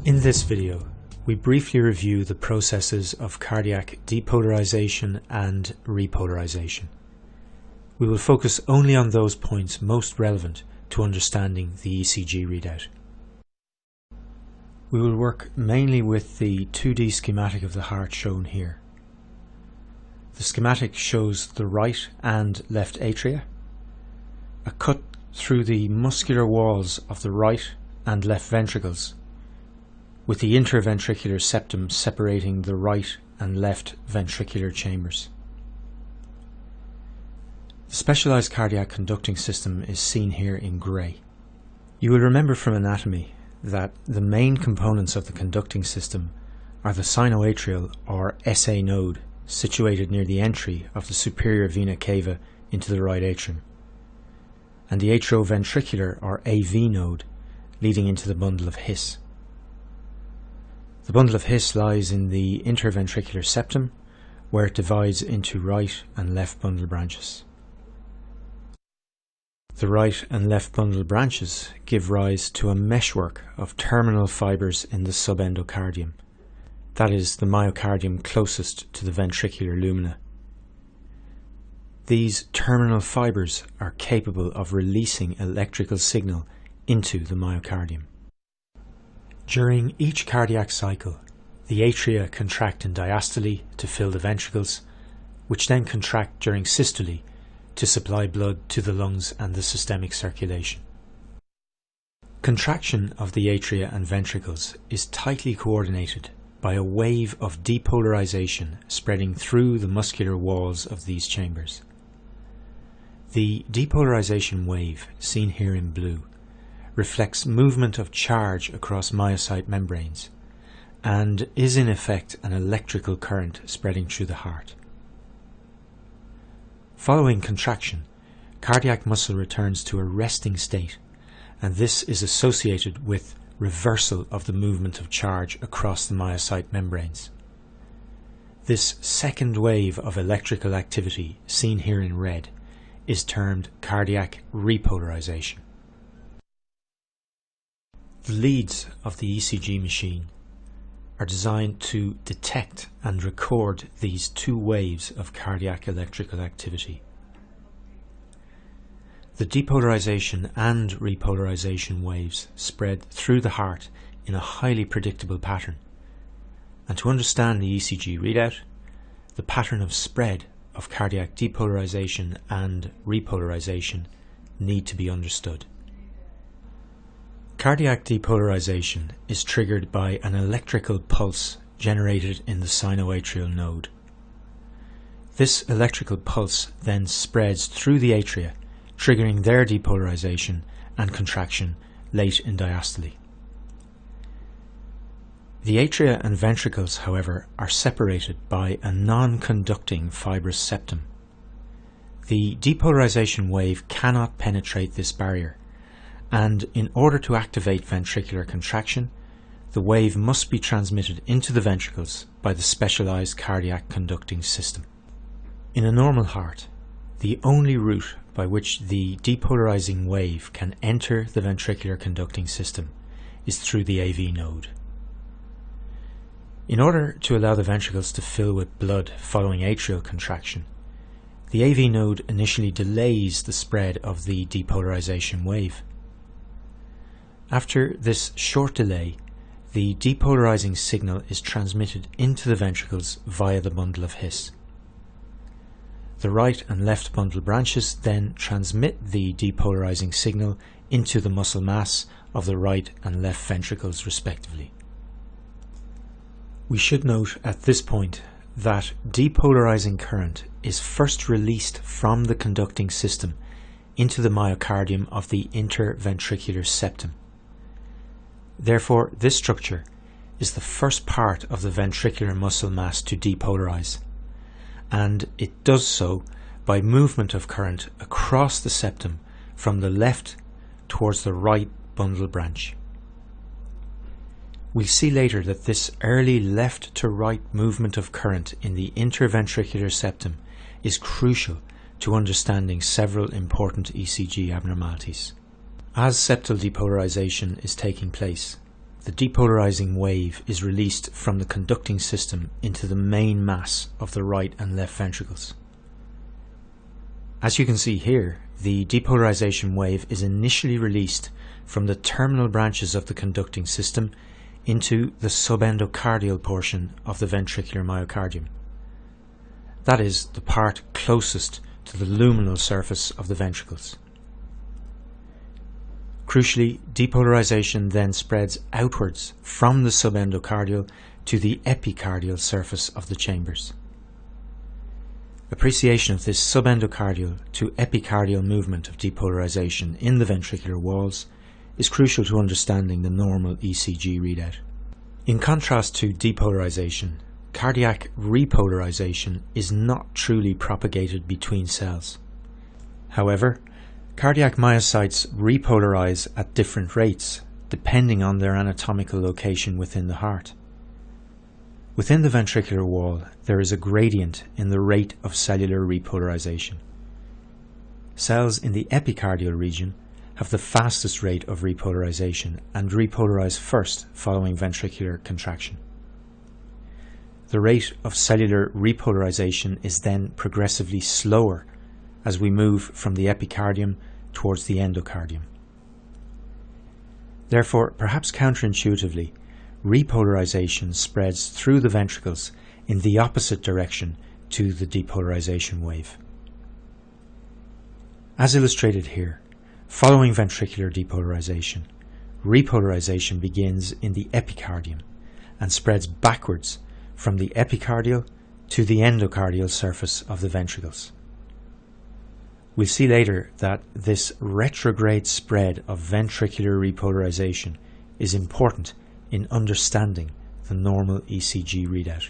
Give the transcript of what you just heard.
In this video, we briefly review the processes of cardiac depolarization and repolarization. We will focus only on those points most relevant to understanding the ECG readout. We will work mainly with the 2D schematic of the heart shown here. The schematic shows the right and left atria, a cut through the muscular walls of the right and left ventricles, with the interventricular septum separating the right and left ventricular chambers. The specialized cardiac conducting system is seen here in grey. You will remember from anatomy that the main components of the conducting system are the sinoatrial or SA node, situated near the entry of the superior vena cava into the right atrium, and the atrioventricular or AV node, leading into the bundle of His. The bundle of His lies in the interventricular septum, where it divides into right and left bundle branches. The right and left bundle branches give rise to a meshwork of terminal fibres in the subendocardium, that is, the myocardium closest to the ventricular lumina. These terminal fibres are capable of releasing electrical signal into the myocardium. During each cardiac cycle, the atria contract in diastole to fill the ventricles, which then contract during systole to supply blood to the lungs and the systemic circulation. Contraction of the atria and ventricles is tightly coordinated by a wave of depolarization spreading through the muscular walls of these chambers. The depolarization wave, seen here in blue, reflects movement of charge across myocyte membranes and is in effect an electrical current spreading through the heart. Following contraction, cardiac muscle returns to a resting state, and this is associated with reversal of the movement of charge across the myocyte membranes. This second wave of electrical activity, seen here in red, is termed cardiac repolarization. The leads of the ECG machine are designed to detect and record these two waves of cardiac electrical activity. The depolarization and repolarization waves spread through the heart in a highly predictable pattern, and to understand the ECG readout, the pattern of spread of cardiac depolarization and repolarization need to be understood. Cardiac depolarization is triggered by an electrical pulse generated in the sinoatrial node. This electrical pulse then spreads through the atria, triggering their depolarization and contraction late in diastole. The atria and ventricles, however, are separated by a non-conducting fibrous septum. The depolarization wave cannot penetrate this barrier, and in order to activate ventricular contraction, the wave must be transmitted into the ventricles by the specialized cardiac conducting system. In a normal heart, the only route by which the depolarizing wave can enter the ventricular conducting system is through the AV node. In order to allow the ventricles to fill with blood following atrial contraction, the AV node initially delays the spread of the depolarization wave. After this short delay, the depolarizing signal is transmitted into the ventricles via the bundle of His. The right and left bundle branches then transmit the depolarizing signal into the muscle mass of the right and left ventricles respectively. We should note at this point that depolarizing current is first released from the conducting system into the myocardium of the interventricular septum. Therefore, this structure is the first part of the ventricular muscle mass to depolarize, and it does so by movement of current across the septum from the left towards the right bundle branch. We'll see later that this early left to right movement of current in the interventricular septum is crucial to understanding several important ECG abnormalities. As septal depolarization is taking place, the depolarizing wave is released from the conducting system into the main mass of the right and left ventricles. As you can see here, the depolarization wave is initially released from the terminal branches of the conducting system into the subendocardial portion of the ventricular myocardium. That is, the part closest to the luminal surface of the ventricles. Crucially, depolarization then spreads outwards from the subendocardial to the epicardial surface of the chambers. Appreciation of this subendocardial to epicardial movement of depolarization in the ventricular walls is crucial to understanding the normal ECG readout. In contrast to depolarization, cardiac repolarization is not truly propagated between cells. However, cardiac myocytes repolarize at different rates, depending on their anatomical location within the heart. Within the ventricular wall, there is a gradient in the rate of cellular repolarization. Cells in the epicardial region have the fastest rate of repolarization and repolarize first following ventricular contraction. The rate of cellular repolarization is then progressively slower as we move from the epicardium towards the endocardium. Therefore, perhaps counterintuitively, repolarization spreads through the ventricles in the opposite direction to the depolarization wave. As illustrated here, following ventricular depolarization, repolarization begins in the epicardium and spreads backwards from the epicardial to the endocardial surface of the ventricles. We'll see later that this retrograde spread of ventricular repolarization is important in understanding the normal ECG readout.